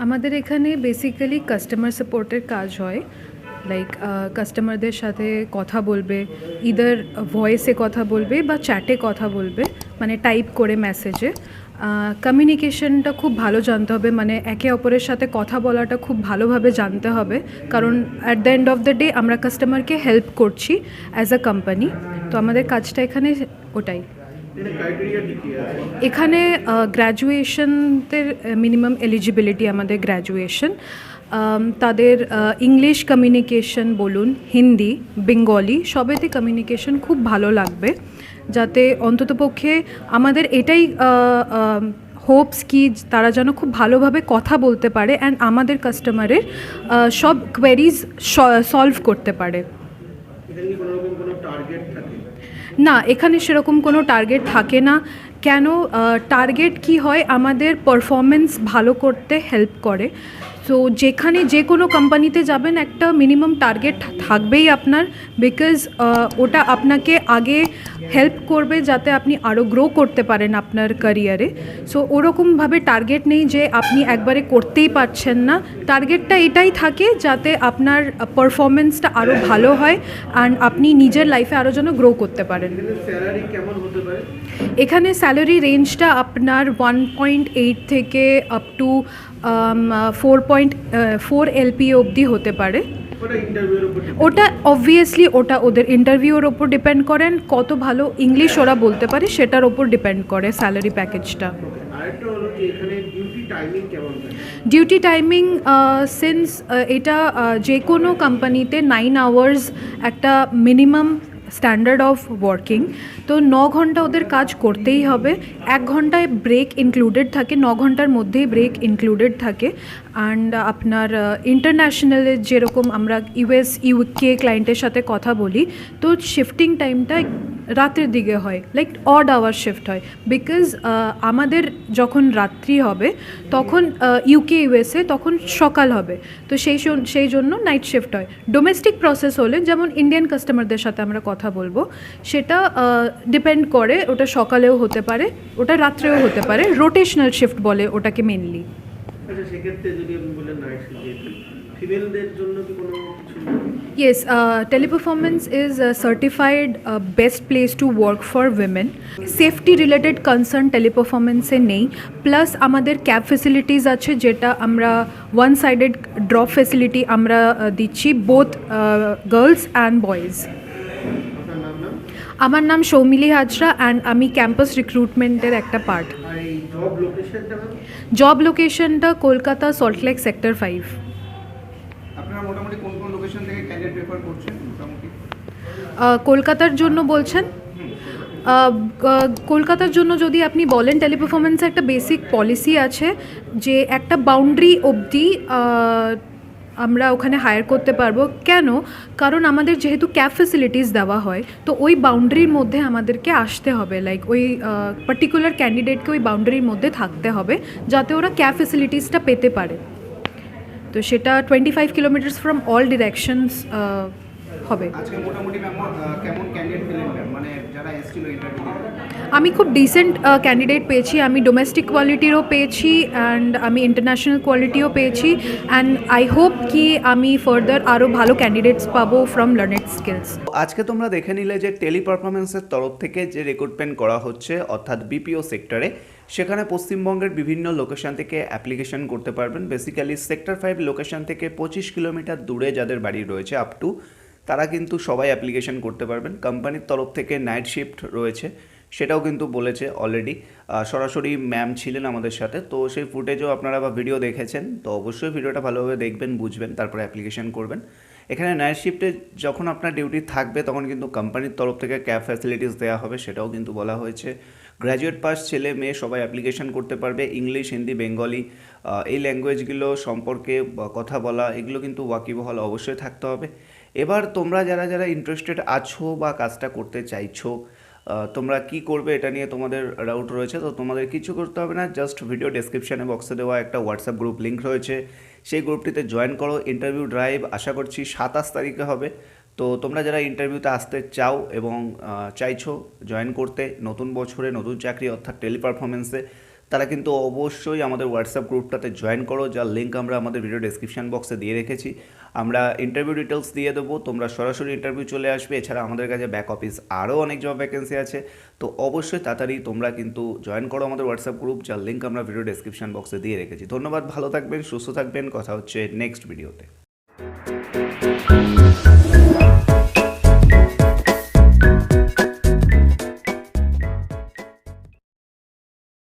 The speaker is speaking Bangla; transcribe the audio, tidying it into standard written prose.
আমাদের এখানে বেসিক্যালি কাস্টমার সাপোর্টের কাজ হয়। লাইক কাস্টমারদের সাথে কথা বলবে, ইদার ভয়েসে কথা বলবে বা চ্যাটে কথা বলবে, মানে টাইপ করে মেসেজে। কমিউনিকেশনটা খুব ভালো জানতে হবে, মানে একে অপরের সাথে কথা বলাটা খুব ভালোভাবে জানতে হবে, কারণ at the end of the day আমরা কাস্টমারকে হেল্প করছি অ্যাজ আ কোম্পানি। তো আমাদের কাজটা এখানে ওটাই। এখানে গ্র্যাজুয়েশনদের মিনিমাম এলিজিবিলিটি আমাদের গ্র্যাজুয়েশন। তাদের ইংলিশ কমিউনিকেশন বলুন, হিন্দি, বেঙ্গলি সবেতে কমিউনিকেশন খুব ভালো লাগবে, যাতে অন্ততপক্ষে আমাদের এটাই হোপস কি তারা যেন খুব ভালোভাবে কথা বলতে পারে অ্যান্ড আমাদের কাস্টমারের সব কোয়েরিজ সলভ করতে পারে। না, এখানে সেরকম কোনো টার্গেট থাকে না। কেন? টার্গেট কি হয়, আমাদের পারফরমেন্স ভালো করতে হেল্প করে। সো যেখানে যে কোনো কোম্পানিতে যাবেন একটা মিনিমাম টার্গেট থাকবেই আপনার, বিকজ ওটা আপনাকে আগে হেল্প করবে যাতে আপনি আরও গ্রো করতে পারেন আপনার ক্যারিয়ারে। সো ওরকমভাবে টার্গেট নেই যে আপনি একবারে করতেই পারছেন না। টার্গেটটা এটাই থাকে যাতে আপনার পারফরমেন্সটা আরও ভালো হয় অ্যান্ড আপনি নিজের লাইফে আরও যেন গ্রো করতে পারেন। এখানে স্যালারি রেঞ্জটা আপনার 1.8 থেকে আপ টু 4.4 এলপি অবধি হতে পারে। ওটা অবভিয়াসলি ওটা ওদের ইন্টারভিউর ওপর ডিপেন্ড করেন, কত ভালো ইংলিশ ওরা বলতে পারে সেটার ওপর ডিপেন্ড করে স্যালারি প্যাকেজটা। ডিউটি টাইমিং সিন্স এটা যে কোনো কোম্পানিতে 9 আওয়ার্স একটা মিনিমাম স্ট্যান্ডার্ড অফ ওয়ার্কিং। তো 9 ঘন্টা ওদের কাজ করতেই হবে, 1 ঘন্টায় ব্রেক ইনক্লুডেড থাকে, 9 ঘন্টার মধ্যেই ব্রেক ইনক্লুডেড থাকে। অ্যান্ড আপনার ইন্টারন্যাশনালে যেরকম আমরা ইউএস ইউকে ক্লায়েন্টের সাথে কথা বলি, তো শিফটিং টাইমটা রাতের দিকে হয়, লাইক অড আওয়ার শিফট হয়, বিকজ আমাদের যখন রাত্রি হবে তখন ইউকে ইউএসএ তখন সকাল হবে। তো সেই জন্য নাইট শিফট হয়। ডোমেস্টিক প্রসেস হলে যেমন ইন্ডিয়ান কাস্টমারদের সাথে আমরা কথা বলবো, সেটা ডিপেন্ড করে, ওটা সকালেও হতে পারে, ওটা রাত্রেও হতে পারে, রোটেশনাল শিফট বলে ওটাকে mainly. Yes, Teleperformance is a certified best place to work for women. Safety related concern Teleperformance এ নেই, প্লাস আমাদের ক্যাব ফেসিলিটিস আছে, যেটা আমরা ওয়ান সাইডেড ড্রপ ফেসিলিটি আমরা দিচ্ছি বোথ গার্লস অ্যান্ড বয়েজ। আমার নাম সৌমিলি হাজরা অ্যান্ড আমি ক্যাম্পাস রিক্রুটমেন্টের একটা পার্ট। জব লোকেশনটা কলকাতা, সল্টলেক সেক্টর 5। আপনারা মোটামুটি কোন কোন লোকেশন থেকে ক্যান্ডিডেট প্রেফার করছেন মোটামুটি? কলকাতার জন্য বলছেন? কলকাতার জন্য যদি আপনি বলেন, টেলিপারফরমেন্সে একটা বেসিক পলিসি আছে যে একটা বাউন্ডারি অবধি আমরা ওখানে হায়ার করতে পারবো। কেন? কারণ আমাদের যেহেতু ক্যাব ফেসিলিটিস দেওয়া হয়, তো ওই বাউন্ডারির মধ্যে আমাদেরকে আসতে হবে, লাইক ওই পার্টিকুলার ক্যান্ডিডেটকে ওই বাউন্ডারির মধ্যে থাকতে হবে যাতে ওরা ক্যাব ফেসিলিটিসটা পেতে পারে। তো সেটা 25 কিলোমিটার্স ফ্রম অল ডিরেকশনস হবে। আজকে মোটামুটি কেমন ক্যান্ডিডেট পেলেন, মানে যারা এসেছিল ইন্টারভিউ? আমি খুব ডিসেন্ট ক্যান্ডিডেট পেয়েছি, আমি ডোমেস্টিক কোয়ালিটিরও পেয়েছি অ্যান্ড আমি ইন্টারন্যাশনাল কোয়ালিটিও পেয়েছি, অ্যান্ড আই হোপ কি আমি ফার্দার আরও ভালো ক্যান্ডিডেটস পাবো ফ্রম লার্নেড স্কিলস। আজকে তোমরা দেখে নিলে যে টেলিপারফরমেন্সের তরফ থেকে যে রিক্রুটমেন্ট করা হচ্ছে, অর্থাৎ বিপিও সেক্টরে, সেখানে পশ্চিমবঙ্গের বিভিন্ন লোকেশন থেকে অ্যাপ্লিকেশন করতে পারবেন। বেসিক্যালি সেক্টর 5 লোকেশন থেকে 25 কিলোমিটার দূরে যাদের বাড়ি রয়েছে আপ টু, তারা কিন্তু সবাই অ্যাপ্লিকেশন করতে পারবেন। কোম্পানির তরফ থেকে নাইট শিফট রয়েছে, সেটাও কিন্তু বলেছে অলরেডি। সরাসরি ম্যাম ছিলেন আমাদের সাথে, তো সেই ফুটেজও আপনারা বা ভিডিও দেখেছেন, তো অবশ্যই ভিডিওটা ভালোভাবে দেখবেন, বুঝবেন, তারপরে অ্যাপ্লিকেশন করবেন। এখানে নাইট শিফটে যখন আপনার ডিউটি থাকবে তখন কিন্তু কোম্পানির তরফ থেকে ক্যাব ফ্যাসিলিটিস দেওয়া হবে, সেটাও কিন্তু বলা হয়েছে। গ্র্যাজুয়েট পাস ছেলে মেয়ে সবাই অ্যাপ্লিকেশন করতে পারবে। ইংলিশ, হিন্দি, বেঙ্গলি এই ল্যাঙ্গুয়েজগুলো সম্পর্কে কথা বলা, এগুলো কিন্তু ওয়াকিবহাল অবশ্যই থাকতে হবে। এবার তোমরা যারা যারা ইন্টারেস্টেড আছো বা কাজটা করতে চাইছো, তোমরা কি করবে এটা নিয়ে তোমাদের ডাউট রয়েছে, তো তোমাদের কিছু করতে হবে না। জাস্ট ভিডিও ডেসক্রিপশানে বক্সে দেওয়া একটা হোয়াটসঅ্যাপ গ্রুপ লিঙ্ক রয়েছে, সেই গ্রুপটিতে জয়েন করো। ইন্টারভিউ ড্রাইভ আশা করছি 27 তারিখে হবে। তো তোমরা যারা ইন্টারভিউতে আসতে চাও এবং চাইছো জয়েন করতে নতুন বছরে নতুন চাকরি অর্থাৎ টেলিপারফরমেন্সে, তারা কিন্তু অবশ্যই আমাদের হোয়াটসঅ্যাপ গ্রুপটাতে জয়েন করো, যার লিঙ্ক আমরা আমাদের ভিডিও ডেসক্রিপশন বক্সে দিয়ে রেখেছি। আমরা ইন্টারভিউ ডিটেলস দিয়ে দেবো, তোমরা সরাসরি ইন্টারভিউ চলে আসবে। এছাড়া আমাদের কাছে ব্যাক অফিস আরও অনেক জব ভ্যাকেন্সি আছে, তো অবশ্যই তাড়াতাড়ি তোমরা কিন্তু জয়েন করো আমাদের হোয়াটসঅ্যাপ গ্রুপ, যার লিঙ্ক আমরা ভিডিও ডেসক্রিপশন বক্সে দিয়ে রেখেছি। ধন্যবাদ, ভালো থাকবেন, সুস্থ থাকবেন, কথা হচ্ছে নেক্সট ভিডিওতে।